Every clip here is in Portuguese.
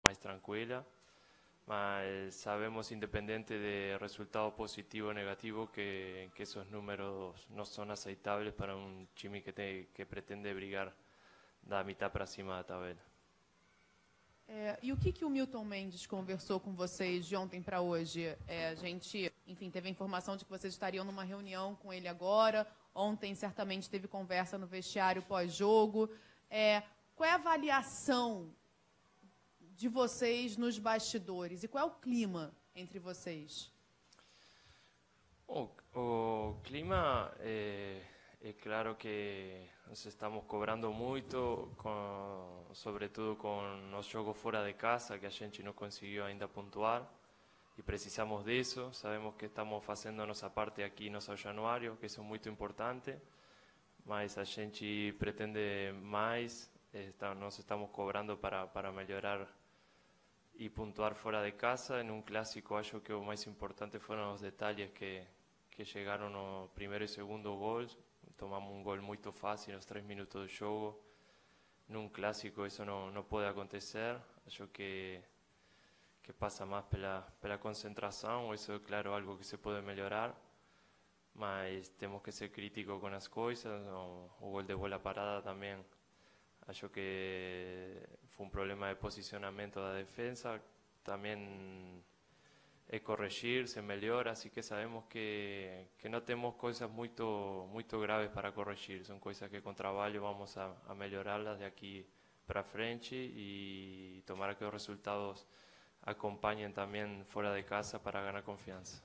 mais tranquila. Mas sabemos, independente de resultado positivo o negativo, que esos números no son aceitables para un time que pretende brigar da mitad para cima da tabela. E o que o Milton Mendes conversou com vocês de ontem para hoje? A gente, enfim, teve a informação de que vocês estariam numa reunião com ele agora. Ontem, certamente, teve conversa no vestiário pós-jogo. Qual é a avaliação de vocês nos bastidores? E qual é o clima entre vocês? O clima é claro que nos estamos cobrando muito, sobretudo com os jogos fora de casa, que a gente não conseguiu ainda pontuar, e precisamos disso. Sabemos que estamos fazendo a nossa parte aqui no São Januário, que isso é muito importante, mas a gente pretende mais. Nos estamos cobrando para melhorar e pontuar fora de casa. Em um clássico, acho que o mais importante foram os detalhes que chegaram no primeiro e segundo gol. Tomamos um gol muito fácil nos 3 minutos do jogo. Num clássico isso não pode acontecer. Acho que passa mais pela concentração. Isso é, claro, algo que se pode melhorar. Mas temos que ser críticos com as coisas. O gol de bola parada também. Acho que foi um problema de posicionamento da defensa. Também é corrigir, se melhora, así que sabemos que não temos coisas muito graves para corrigir. São coisas que com trabalho vamos a melhorá-las de aqui para frente e tomara que os resultados acompanhem também fora de casa para ganhar confiança.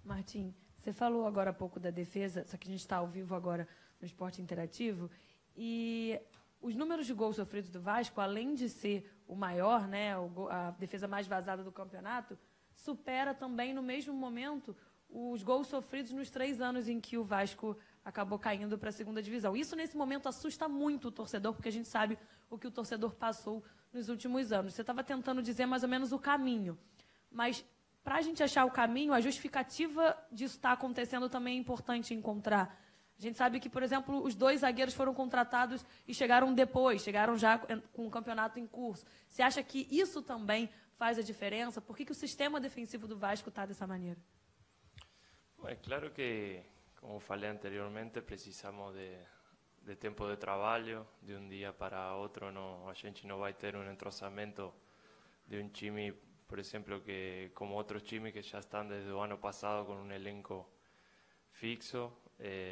Martim, você falou agora há pouco da defesa, só que a gente está ao vivo agora no Esporte Interativo, e os números de gols sofridos do Vasco, além de ser o maior, né, a defesa mais vazada do campeonato, supera também, no mesmo momento, os gols sofridos nos 3 anos em que o Vasco acabou caindo para a segunda divisão. Isso, nesse momento, assusta muito o torcedor, porque a gente sabe o que o torcedor passou nos últimos anos. Você estava tentando dizer mais ou menos o caminho, mas para a gente achar o caminho, a justificativa disso estar acontecendo também é importante encontrar. A gente sabe que, por exemplo, os 2 zagueiros foram contratados e chegaram depois, chegaram já com o campeonato em curso. Você acha que isso também faz a diferença? Por que o sistema defensivo do Vasco está dessa maneira? É claro que, como falei anteriormente, precisamos de tempo de trabalho. De um dia para outro, a gente não vai ter um entrosamento de um time, por exemplo, que como outros times que já estão desde o ano passado com um elenco fixo.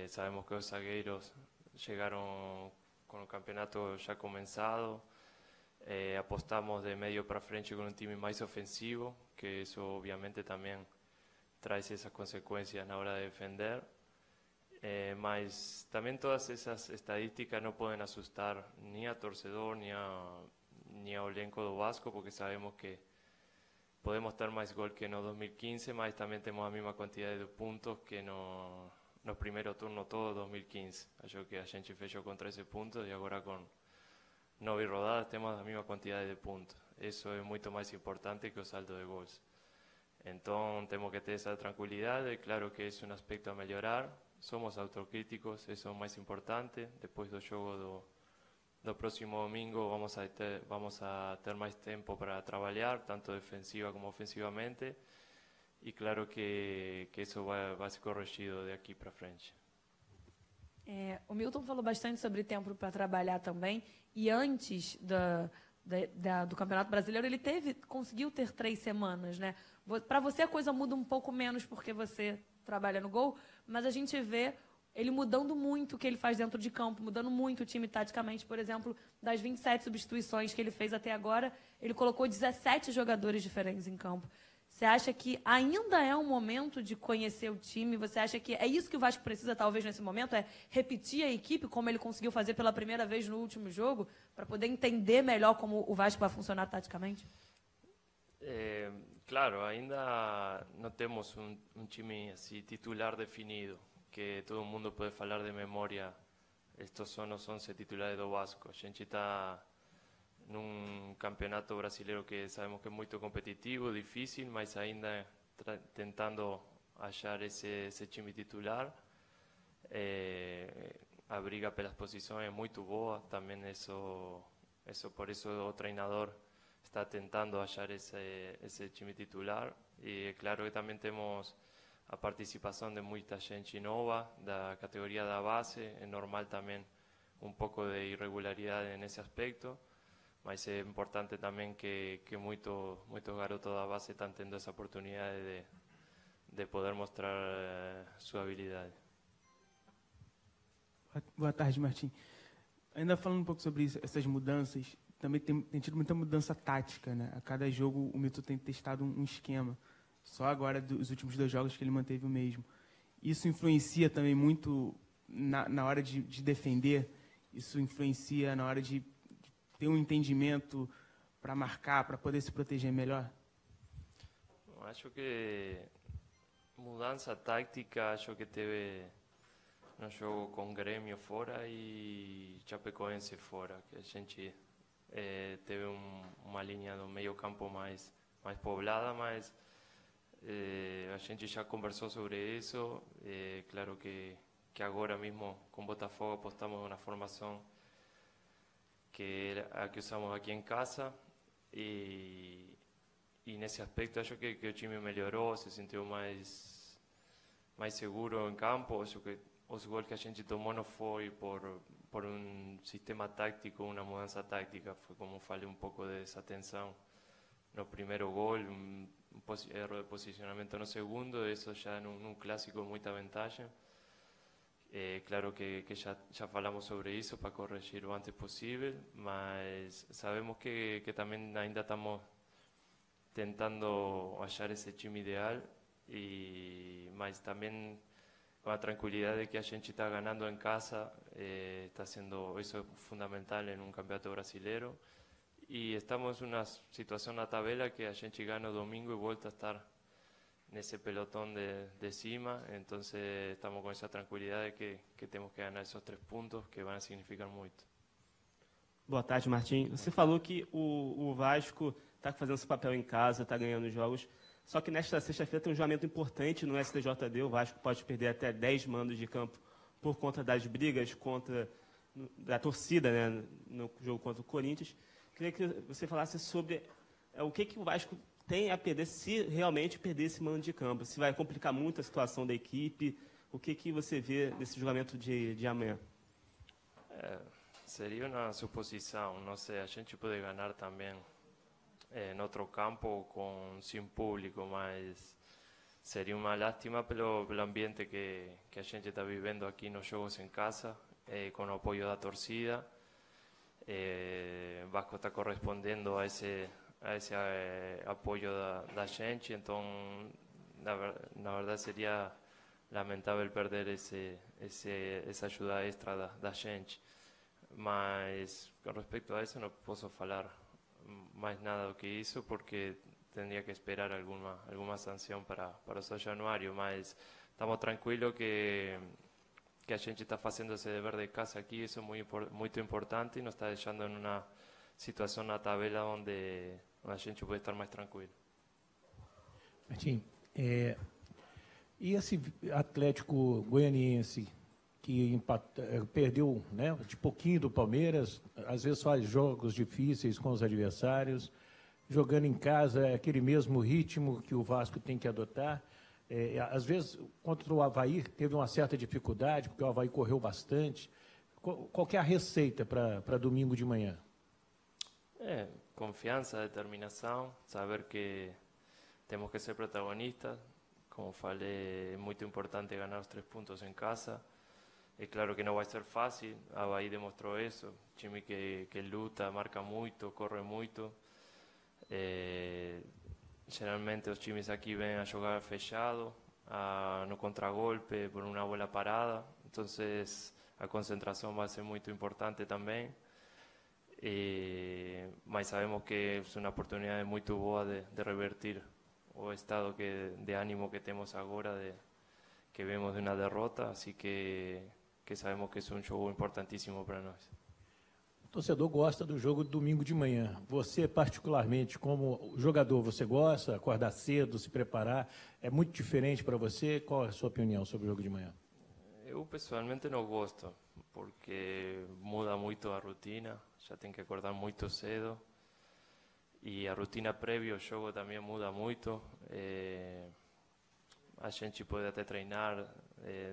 Sabemos que os zagueiros chegaram com o campeonato já começado. Apostamos de medio para frente com um time mais ofensivo, que isso obviamente também traz essas consequências na hora de defender. Mas também todas essas estadísticas não podem assustar nem a torcedor, nem ao elenco do Vasco, porque sabemos que podemos ter mais gol que no 2015, mas também temos a mesma quantidade de pontos que no primeiro turno todo 2015. Acho que a gente fechou com 13 pontos e agora com 9 rodadas temos a mesma quantidade de pontos. Isso é muito mais importante que o saldo de gols. Então temos que ter essa tranquilidade. Claro que é um aspecto a melhorar. Somos autocríticos, isso é o mais importante. Depois do jogo do próximo domingo vamos a ter mais tempo para trabalhar, tanto defensiva como ofensivamente. E claro que isso vai ser corrigido de aqui para frente. O Milton falou bastante sobre tempo para trabalhar também, e antes do Campeonato Brasileiro ele conseguiu ter 3 semanas, né? Para você a coisa muda um pouco menos porque você trabalha no gol, mas a gente vê ele mudando muito o que ele faz dentro de campo, mudando muito o time taticamente. Por exemplo, das 27 substituições que ele fez até agora, ele colocou 17 jogadores diferentes em campo. Você acha que ainda é um momento de conhecer o time? Você acha que é isso que o Vasco precisa, talvez, nesse momento? É repetir a equipe, como ele conseguiu fazer pela primeira vez no último jogo, para poder entender melhor como o Vasco vai funcionar taticamente? Claro, ainda não temos um time assim, titular definido, que todo mundo pode falar de memória. Estes são os 11 titulares do Vasco. A gente está num campeonato brasileiro que sabemos que é muito competitivo, difícil, mas ainda tentando achar esse time titular. A briga pelas posições é muito boa, também por isso o treinador está tentando hallar esse time titular. E claro que também temos a participação de muita gente nova da categoria da base. É normal também pouco de irregularidade nesse aspecto, mas é importante também que muitos garotos da base estão tendo essa oportunidade de poder mostrar sua habilidade. Boa tarde, Martim. Ainda falando pouco sobre essas mudanças, também tem tido muita mudança tática, né? A cada jogo o Milton tem testado um esquema. Só agora, dos últimos 2 jogos, que ele manteve o mesmo. Isso influencia também muito na hora de defender. Isso influencia na hora de ter um entendimento para marcar, para poder se proteger melhor? Acho que mudança tática, acho que teve no jogo com Grêmio fora e Chapecoense fora, que a gente teve uma linha do meio campo mais poblada, mas a gente já conversou sobre isso. Claro que agora mesmo com Botafogo apostamos na formação que é a que usamos aqui em casa e nesse aspecto acho que o time melhorou, se sentiu mais seguro em campo. Acho que os gols que a gente tomou não foi por um sistema tático, uma mudança tática, foi como falei pouco de desatenção no primeiro gol, erro de posicionamento no segundo. Isso já num clássico muita vantagem. Claro que já falamos sobre isso para corrigir o antes possível, mas sabemos que também ainda estamos tentando achar esse time ideal, mas também com a tranquilidade de que a gente está ganhando em casa. Está sendo isso fundamental em campeonato brasileiro, e estamos em uma situação na tabela que a gente ganha domingo e volta a estar nesse pelotão de cima. Então estamos com essa tranquilidade que temos que ganhar esses 3 pontos que vão significar muito. Boa tarde, Martim. Você falou que o Vasco está fazendo esse papel em casa, está ganhando jogos, só que nesta sexta-feira tem um julgamento importante no STJD. O Vasco pode perder até 10 mandos de campo por conta das brigas da torcida, né, no jogo contra o Corinthians. Queria que você falasse sobre o que o Vasco tem a perder se realmente perder esse mando de campo. Se vai complicar muito a situação da equipe. O que você vê nesse julgamento de amanhã? Seria uma suposição. Não sei, a gente pode ganhar também em outro campo sem público, mas seria uma lástima pelo ambiente que a gente está vivendo aqui nos jogos em casa, com o apoio da torcida. Vasco está correspondendo a esse apoio da gente, então na verdade seria lamentável perder essa ajuda extra da gente. Mas com respeito a isso não posso falar mais nada do que isso, porque tendría que esperar alguma sanção para o São Januário, mas estamos tranquilos que a gente está fazendo esse dever de casa aqui. Isso é muito importante e nos está deixando em uma situação na tabela onde a gente pode estar mais tranquilo. Martim, e esse Atlético Goianiense que perdeu, né, de pouquinho do Palmeiras, às vezes faz jogos difíceis com os adversários, jogando em casa, é aquele mesmo ritmo que o Vasco tem que adotar. Às vezes, contra o Avaí, teve uma certa dificuldade, porque o Avaí correu bastante. Qual que é a receita para domingo de manhã? Confiança, determinação, saber que temos que ser protagonistas. Como falei, é muito importante ganhar os 3 pontos em casa. É claro que não vai ser fácil, a Avaí demonstrou isso. Time que luta, marca muito, corre muito. Geralmente os times aqui vêm a jogar fechado, no contragolpe, por uma bola parada. Então a concentração vai ser muito importante também. Mas sabemos que é uma oportunidade muito boa de revertir o estado de ánimo que temos agora, que vemos de uma derrota. Assim que sabemos que é um jogo importantíssimo para nós. O torcedor gosta do jogo de domingo de manhã. Você, particularmente, como jogador, você gosta de acordar cedo, se preparar? É muito diferente para você? Qual é a sua opinião sobre o jogo de manhã? Eu, pessoalmente, não gosto, porque muda muito a rotina. Já tem que acordar muito cedo. E a rotina prévia ao jogo também muda muito. A gente pode até treinar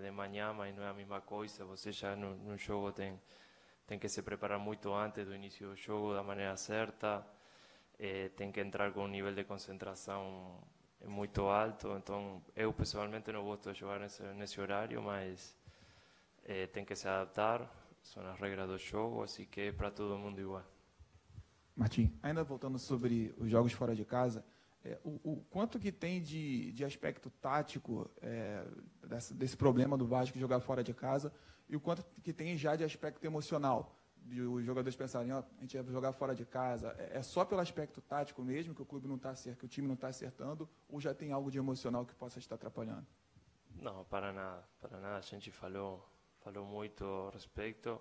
de manhã, mas não é a mesma coisa. Você já no jogo tem que se preparar muito antes do início do jogo, da maneira certa. Tem que entrar com um nível de concentração muito alto. Então, eu pessoalmente não gosto de jogar nesse horário, mas tem que se adaptar. São as regras do jogo, assim que é para todo mundo igual. Martim, ainda voltando sobre os jogos fora de casa, o quanto que tem de aspecto tático desse problema do Vasco jogar fora de casa e o quanto que tem já de aspecto emocional, de os jogadores pensarem, a gente vai jogar fora de casa, é só pelo aspecto tático mesmo que o clube não está acertando, que o time não está acertando, ou já tem algo de emocional que possa estar atrapalhando? Não, para nada, a gente falou muito a respeito.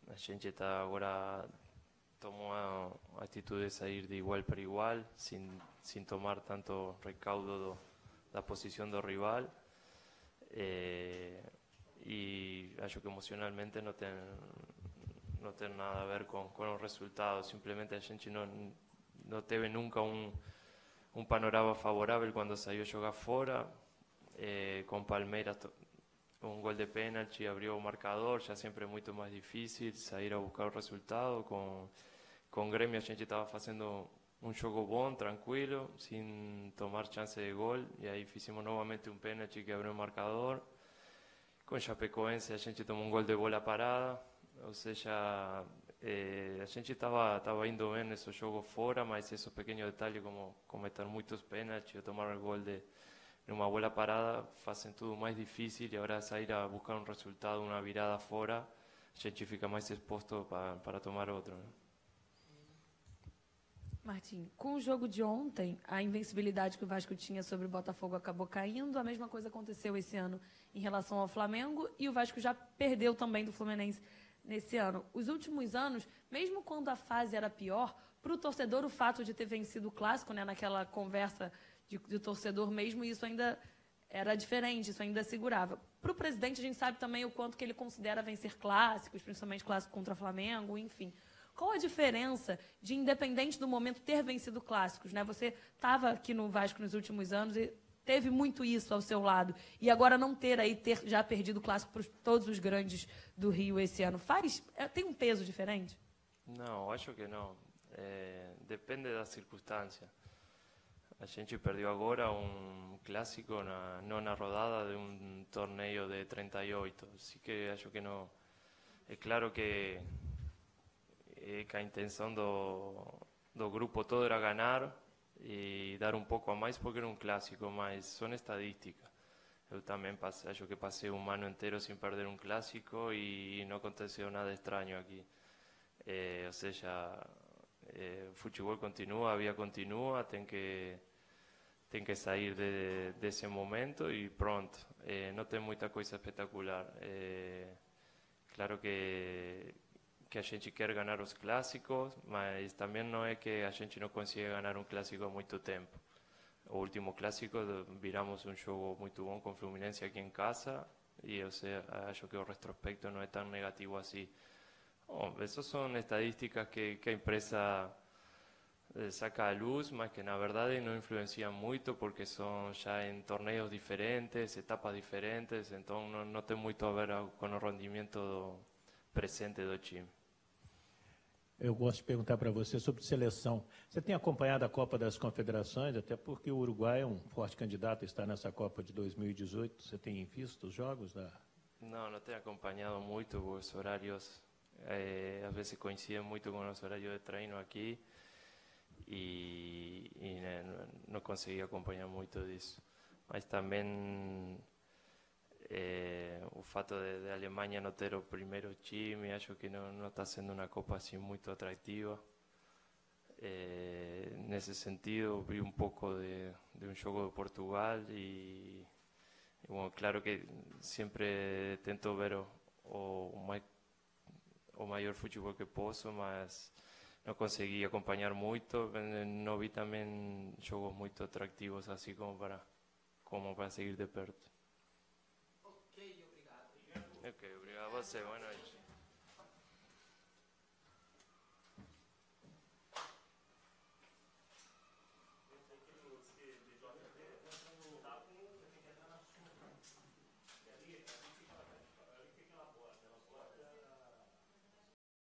A gente está agora tomou a atitude de sair de igual para igual, sem tomar tanto recaudo da posição do rival. E acho que emocionalmente não tem nada a ver com os resultados. Simplesmente a gente não teve nunca um panorama favorável quando saiu jogar fora. Com Palmeiras, um gol de pênalti abriu o marcador, já sempre é muito mais difícil sair a buscar o resultado. Com Grêmio a gente estava fazendo um jogo bom, tranquilo, sem tomar chance de gol, e aí fizemos novamente um pênalti que abriu o marcador. Com Chapecoense a gente tomou um gol de bola parada, ou seja, a gente estava indo bem nesse jogo fora, mas esses pequenos detalhes como cometer muitos pênaltis ou tomar o gol numa bola parada fazem tudo mais difícil, e agora sair a buscar um resultado, uma virada fora, a gente fica mais exposto para tomar outro, né? Martim, com o jogo de ontem, a invencibilidade que o Vasco tinha sobre o Botafogo acabou caindo. A mesma coisa aconteceu esse ano em relação ao Flamengo, e o Vasco já perdeu também do Fluminense nesse ano. Os últimos anos, mesmo quando a fase era pior, para o torcedor o fato de ter vencido o Clássico, né, naquela conversa de torcedor mesmo, isso ainda era diferente, isso ainda segurava. Para o presidente, a gente sabe também o quanto que ele considera vencer clássicos, principalmente clássico contra o Flamengo, enfim. Qual a diferença de, independente do momento, ter vencido clássicos, né? Você estava aqui no Vasco nos últimos anos e teve muito isso ao seu lado. E agora não ter já perdido o clássico para todos os grandes do Rio esse ano, tem um peso diferente? Não, acho que não. Depende da circunstância. A gente perdeu agora um clássico na nona rodada de um torneio de 38. Así que acho que não. É claro que a intenção do grupo todo era ganhar e dar um pouco a mais porque era um clássico, mas são estadísticas. Eu também acho que passei um ano inteiro sem perder um clássico e não aconteceu nada estranho aqui. Ou seja, o futebol continua, a vida continua, tem que sair desse momento e pronto. Não tem muita coisa espetacular. Claro que a gente quer ganhar os clássicos, mas também não é que a gente não consiga ganhar um clássico há muito tempo. O último clássico viramos um jogo muito bom com o Fluminense aqui em casa e eu acho que o retrospecto não é tão negativo assim. Essas são estadísticas que a empresa saca a luz, mas que na verdade não influenciam muito porque são já em torneios diferentes, etapas diferentes, então não tem muito a ver com o rendimento presente do time. Eu gosto de perguntar para você sobre seleção. Você tem acompanhado a Copa das Confederações, até porque o Uruguai é um forte candidato a estar nessa Copa de 2018. Você tem visto os jogos da... Não tenho acompanhado muito os horários. Às vezes coincidem muito com os horários de treino aqui e não consegui acompanhar muito disso. Mas também o fato de Alemanha não ter o primeiro time, acho que não está sendo uma Copa assim muito atrativa. Nesse sentido, vi um pouco de um jogo de Portugal e bom, claro que sempre tento ver o maior futebol que posso, mas não consegui acompanhar muito. Não vi também jogos muito atrativos assim como para seguir de perto. Ok, obrigado a você, boa noite.